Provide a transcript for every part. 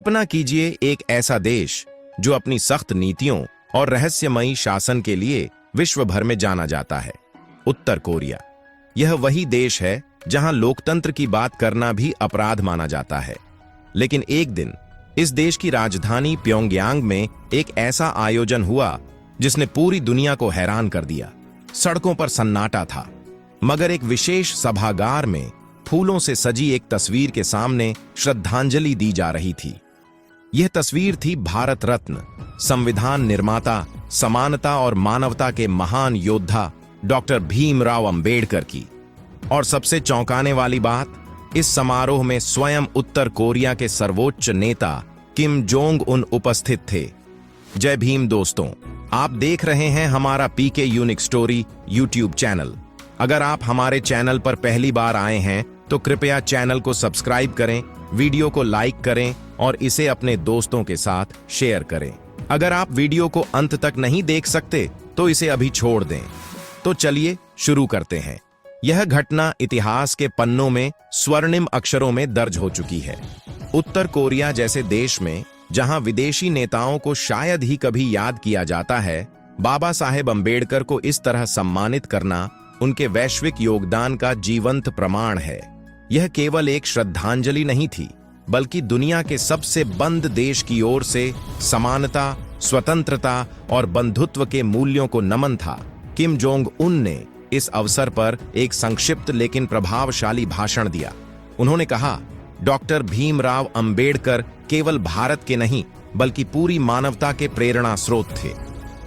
कल्पना कीजिए एक ऐसा देश जो अपनी सख्त नीतियों और रहस्यमयी शासन के लिए विश्व भर में जाना जाता है। उत्तर कोरिया। यह वही देश है जहां लोकतंत्र की बात करना भी अपराध माना जाता है। लेकिन एक दिन इस देश की राजधानी प्योंगयांग में एक ऐसा आयोजन हुआ जिसने पूरी दुनिया को हैरान कर दिया। सड़कों पर सन्नाटा था, मगर एक विशेष सभागार में फूलों से सजी एक तस्वीर के सामने श्रद्धांजलि दी जा रही थी। यह तस्वीर थी भारत रत्न, संविधान निर्माता, समानता और मानवता के महान योद्धा डॉक्टर भीमराव अंबेडकर की। और सबसे चौंकाने वाली बात, इस समारोह में स्वयं उत्तर कोरिया के सर्वोच्च नेता किम जोंग उन उपस्थित थे। जय भीम दोस्तों, आप देख रहे हैं हमारा पीके यूनिक स्टोरी यूट्यूब चैनल। अगर आप हमारे चैनल पर पहली बार आए हैं तो कृपया चैनल को सब्सक्राइब करें, वीडियो को लाइक करें और इसे अपने दोस्तों के साथ शेयर करें। अगर आप वीडियो को अंत तक नहीं देख सकते तो इसे अभी छोड़ दें। तो चलिए शुरू करते हैं। यह घटना इतिहास के पन्नों में स्वर्णिम अक्षरों में दर्ज हो चुकी है। उत्तर कोरिया जैसे देश में जहां विदेशी नेताओं को शायद ही कभी याद किया जाता है, बाबा साहेब अंबेडकर को इस तरह सम्मानित करना उनके वैश्विक योगदान का जीवंत प्रमाण है। यह केवल एक श्रद्धांजलि नहीं थी, बल्कि दुनिया के सबसे बंद देश की ओर से समानता, स्वतंत्रता और बंधुत्व के मूल्यों को नमन था। किम जोंग उन ने इस अवसर पर एक संक्षिप्त लेकिन प्रभावशाली भाषण दिया। उन्होंने कहा, डॉक्टर भीमराव अंबेडकर केवल भारत के नहीं बल्कि पूरी मानवता के प्रेरणा स्रोत थे।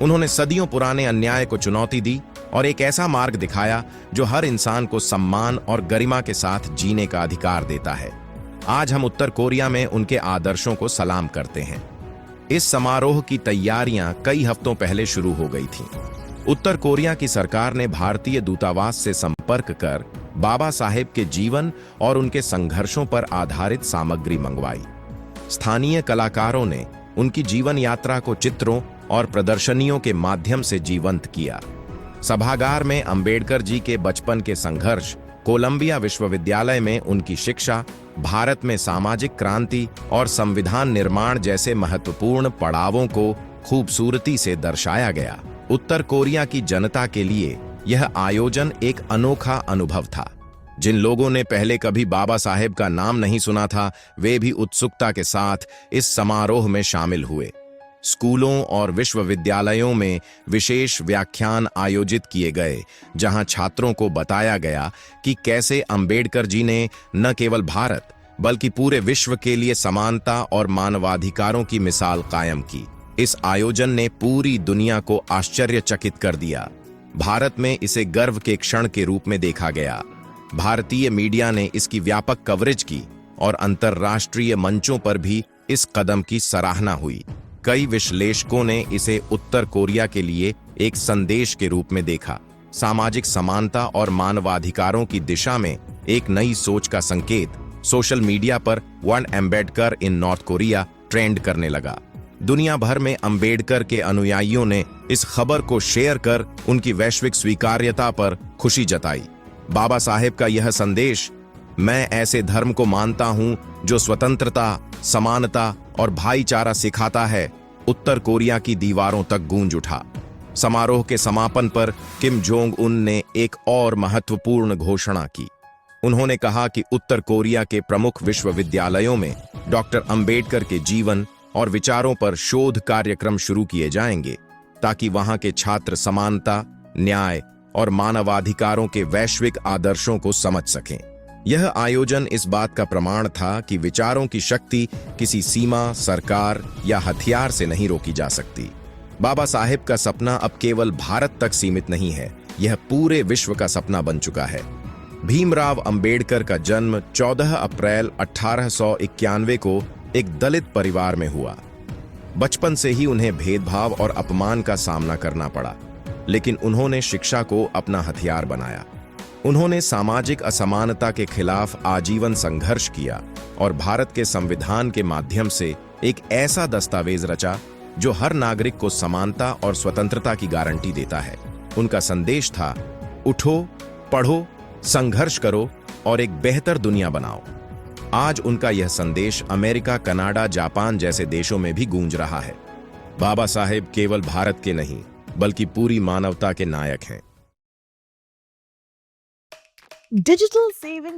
उन्होंने सदियों पुराने अन्याय को चुनौती दी और एक ऐसा मार्ग दिखाया जो हर इंसान को सम्मान और गरिमा के साथ जीने का अधिकार देता है। आज हम उत्तर कोरिया में उनके आदर्शों को सलाम करते हैं। इस समारोह की तैयारियां कई हफ्तों पहले शुरू हो गई थीं। उत्तर कोरिया की सरकार ने भारतीय दूतावास से संपर्क कर बाबा साहेब के जीवन और उनके संघर्षों पर आधारित सामग्री मंगवाई। स्थानीय कलाकारों ने उनकी जीवन यात्रा को चित्रों और प्रदर्शनियों के माध्यम से जीवंत किया। सभागार में अंबेडकर जी के बचपन के संघर्ष, कोलंबिया विश्वविद्यालय में उनकी शिक्षा, भारत में सामाजिक क्रांति और संविधान निर्माण जैसे महत्वपूर्ण पड़ावों को खूबसूरती से दर्शाया गया। उत्तर कोरिया की जनता के लिए यह आयोजन एक अनोखा अनुभव था। जिन लोगों ने पहले कभी बाबा साहेब का नाम नहीं सुना था, वे भी उत्सुकता के साथ इस समारोह में शामिल हुए। स्कूलों और विश्वविद्यालयों में विशेष व्याख्यान आयोजित किए गए, जहां छात्रों को बताया गया कि कैसे अंबेडकर जी ने न केवल भारत बल्कि पूरे विश्व के लिए समानता और मानवाधिकारों की मिसाल कायम की। इस आयोजन ने पूरी दुनिया को आश्चर्यचकित कर दिया। भारत में इसे गर्व के क्षण के रूप में देखा गया। भारतीय मीडिया ने इसकी व्यापक कवरेज की और अंतर्राष्ट्रीय मंचों पर भी इस कदम की सराहना हुई। कई विश्लेषकों ने इसे उत्तर कोरिया के लिए एक संदेश के रूप में देखा। सामाजिक समानता और मानवाधिकारों की दिशा में एक नई सोच का संकेत। सोशल मीडिया पर वन अंबेडकर इन नॉर्थ कोरिया ट्रेंड करने लगा। दुनिया भर में अंबेडकर के अनुयायियों ने इस खबर को शेयर कर उनकी वैश्विक स्वीकार्यता पर खुशी जताई। बाबा साहेब का यह संदेश, मैं ऐसे धर्म को मानता हूं जो स्वतंत्रता, समानता और भाईचारा सिखाता है, उत्तर कोरिया की दीवारों तक गूंज उठा। समारोह के समापन पर किम जोंग उन ने एक और महत्वपूर्ण घोषणा की। उन्होंने कहा कि उत्तर कोरिया के प्रमुख विश्वविद्यालयों में डॉक्टर अंबेडकर के जीवन और विचारों पर शोध कार्यक्रम शुरू किए जाएंगे, ताकि वहां के छात्र समानता, न्याय और मानवाधिकारों के वैश्विक आदर्शों को समझ सकें। यह आयोजन इस बात का प्रमाण था कि विचारों की शक्ति किसी सीमा, सरकार या हथियार से नहीं रोकी जा सकती। बाबा साहेब का सपना अब केवल भारत तक सीमित नहीं है, यह पूरे विश्व का सपना बन चुका है। भीमराव अंबेडकर का जन्म 14 अप्रैल 1891 को एक दलित परिवार में हुआ। बचपन से ही उन्हें भेदभाव और अपमान का सामना करना पड़ा, लेकिन उन्होंने शिक्षा को अपना हथियार बनाया। उन्होंने सामाजिक असमानता के खिलाफ आजीवन संघर्ष किया और भारत के संविधान के माध्यम से एक ऐसा दस्तावेज रचा जो हर नागरिक को समानता और स्वतंत्रता की गारंटी देता है। उनका संदेश था, उठो, पढ़ो, संघर्ष करो और एक बेहतर दुनिया बनाओ। आज उनका यह संदेश अमेरिका, कनाडा, जापान जैसे देशों में भी गूंज रहा है। बाबा साहेब केवल भारत के नहीं, बल्कि पूरी मानवता के नायक हैं। Digital saving